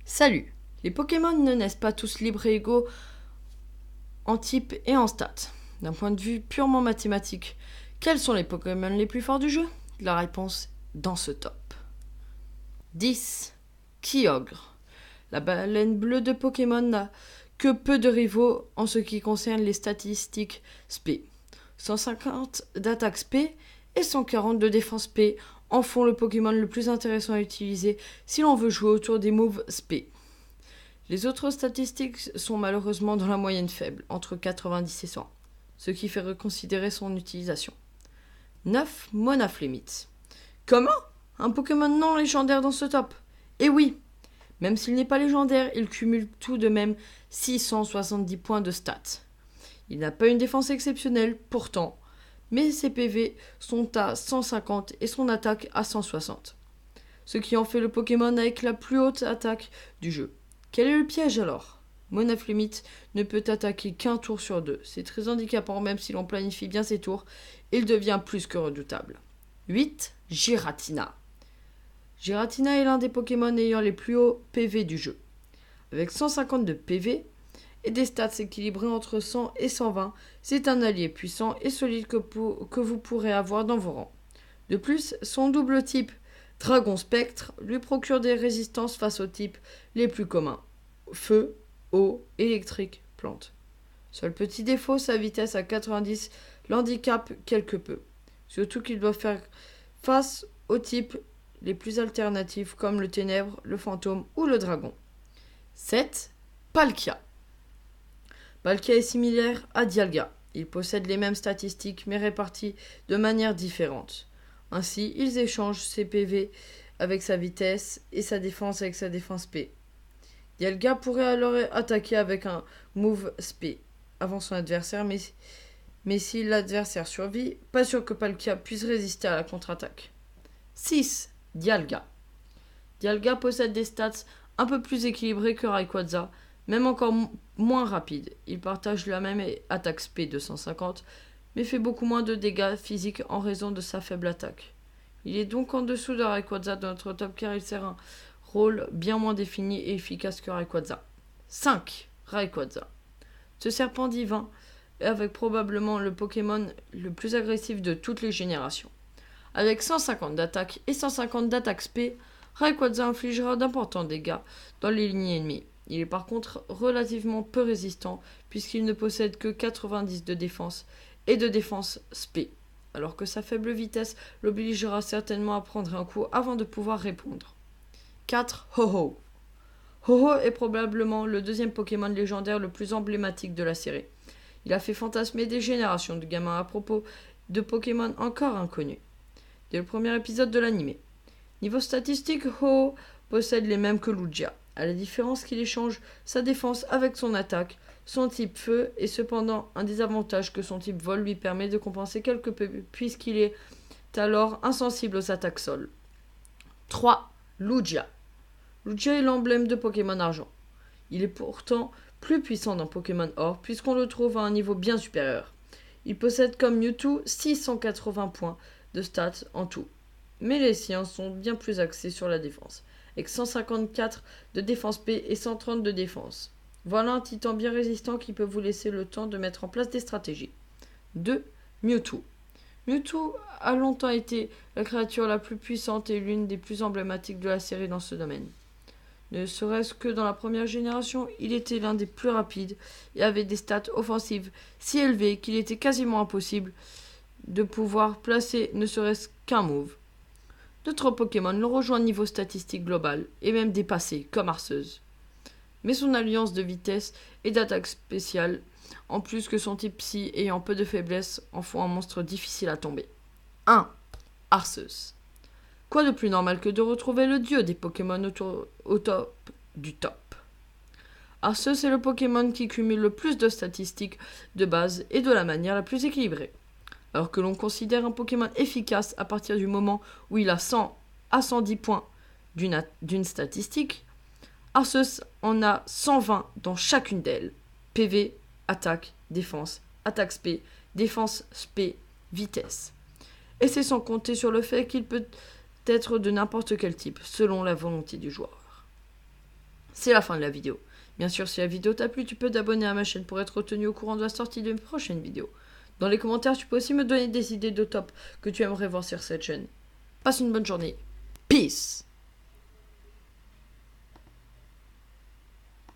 Salut! Les Pokémon ne naissent pas tous libres et égaux en type et en stats. D'un point de vue purement mathématique, quels sont les Pokémon les plus forts du jeu? La réponse dans ce top. 10. Kyogre. La baleine bleue de Pokémon n'a que peu de rivaux en ce qui concerne les statistiques SP. 150 d'attaque SP et 140 de défense SP en font le Pokémon le plus intéressant à utiliser si l'on veut jouer autour des moves SP. Les autres statistiques sont malheureusement dans la moyenne faible, entre 90 et 100, ce qui fait reconsidérer son utilisation. 9. Monaflemite. Comment? Un Pokémon non légendaire dans ce top? Eh oui! Même s'il n'est pas légendaire, il cumule tout de même 670 points de stats. Il n'a pas une défense exceptionnelle, pourtant, mais ses PV sont à 150 et son attaque à 160. Ce qui en fait le Pokémon avec la plus haute attaque du jeu. Quel est le piège alors? Monaflemite ne peut attaquer qu'un tour sur deux. C'est très handicapant même si l'on planifie bien ses tours. Il devient plus que redoutable. 8. Giratina. Giratina est l'un des Pokémon ayant les plus hauts PV du jeu. Avec 150 de PV et des stats équilibrés entre 100 et 120, c'est un allié puissant et solide que vous pourrez avoir dans vos rangs. De plus, son double type Dragon Spectre lui procure des résistances face aux types les plus communs. Feu, eau, électrique, plante. Seul petit défaut, sa vitesse à 90 l'handicape quelque peu. Surtout qu'il doit faire face aux types les plus alternatifs comme le ténèbre, le fantôme ou le dragon. 7. Palkia. Palkia est similaire à Dialga. Il possède les mêmes statistiques mais réparties de manière différente. Ainsi, ils échangent ses PV avec sa vitesse et sa défense avec sa défense P. Dialga pourrait alors attaquer avec un move SP avant son adversaire, mais si l'adversaire survit, pas sûr que Palkia puisse résister à la contre-attaque. 6. Dialga. Dialga possède des stats un peu plus équilibrés que Rayquaza, même encore moins rapide. Il partage la même attaque SP de 150, mais fait beaucoup moins de dégâts physiques en raison de sa faible attaque. Il est donc en dessous de Rayquaza de notre top car il sert un rôle bien moins défini et efficace que Rayquaza. 5. Rayquaza. Ce serpent divin est avec probablement le Pokémon le plus agressif de toutes les générations. Avec 150 d'attaque et 150 d'attaque SP, Rayquaza infligera d'importants dégâts dans les lignées ennemies. Il est par contre relativement peu résistant puisqu'il ne possède que 90 de défense et de défense SP, alors que sa faible vitesse l'obligera certainement à prendre un coup avant de pouvoir répondre. 4. Ho-Oh. Ho-Oh est probablement le deuxième Pokémon légendaire le plus emblématique de la série. Il a fait fantasmer des générations de gamins à propos de Pokémon encore inconnus. Dès le premier épisode de l'anime. Niveau statistique, Ho-Oh possède les mêmes que Lugia, à la différence qu'il échange sa défense avec son attaque. Son type feu est cependant un désavantage que son type vol lui permet de compenser quelque peu puisqu'il est alors insensible aux attaques sol. 3. Lugia. Lugia est l'emblème de Pokémon Argent. Il est pourtant plus puissant dans Pokémon Or puisqu'on le trouve à un niveau bien supérieur. Il possède comme Mewtwo 680 points de stats en tout. Mais les siens sont bien plus axés sur la défense, avec 154 de défense P et 130 de défense. Voilà un titan bien résistant qui peut vous laisser le temps de mettre en place des stratégies. 2. Mewtwo. Mewtwo a longtemps été la créature la plus puissante et l'une des plus emblématiques de la série dans ce domaine. Ne serait-ce que dans la première génération, il était l'un des plus rapides et avait des stats offensives si élevées qu'il était quasiment impossible de pouvoir placer ne serait-ce qu'un move. D'autres Pokémon le rejoignent niveau statistique global et même dépassé, comme Arceuse. Mais son alliance de vitesse et d'attaque spéciale, en plus que son type psy ayant peu de faiblesse, en font un monstre difficile à tomber. 1. Arceuse. Quoi de plus normal que de retrouver le dieu des Pokémon au top du top. Arceus est le Pokémon qui cumule le plus de statistiques de base et de la manière la plus équilibrée. Alors que l'on considère un Pokémon efficace à partir du moment où il a 100 à 110 points d'une statistique, Arceus en a 120 dans chacune d'elles. PV, attaque, défense SP, défense SP, vitesse. Et c'est sans compter sur le fait qu'il peut être de n'importe quel type, selon la volonté du joueur. C'est la fin de la vidéo. Bien sûr, si la vidéo t'a plu, tu peux t'abonner à ma chaîne pour être tenu au courant de la sortie de mes prochaines vidéos. Dans les commentaires, tu peux aussi me donner des idées de top que tu aimerais voir sur cette chaîne. Passe une bonne journée. Peace!